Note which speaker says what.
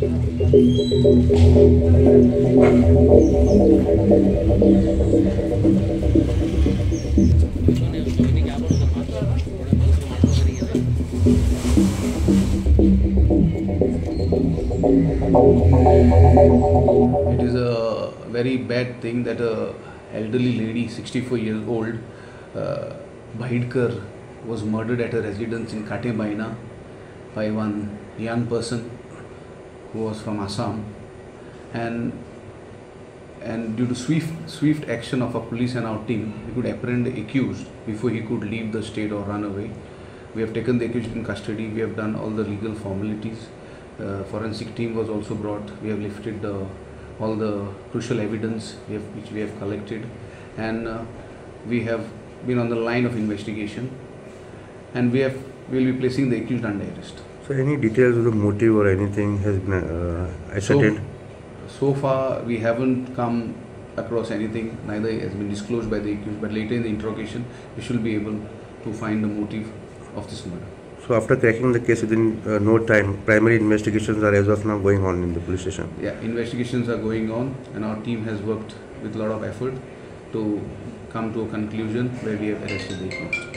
Speaker 1: It is a very bad thing that a elderly lady, 64 years old, Bhaidkar, was murdered at a residence in Katebaina by one young person who was from Assam, and due to swift action of our police and our team, we could apprehend the accused before he could leave the state or run away. We have taken the accused in custody. We have done all the legal formalities. Forensic team was also brought. We have lifted all the crucial evidence which we have collected, and we have been on the line of investigation, and we will be placing the accused under arrest.
Speaker 2: So any details of the motive or anything has been ascertained?
Speaker 1: So far we haven't come across anything, neither has been disclosed by the accused, but later in the interrogation we should be able to find the motive of this murder.
Speaker 2: So after cracking the case within no time, primary investigations are as of now going on in the police station?
Speaker 1: Yeah, investigations are going on, and our team has worked with a lot of effort to come to a conclusion where we have arrested the accused.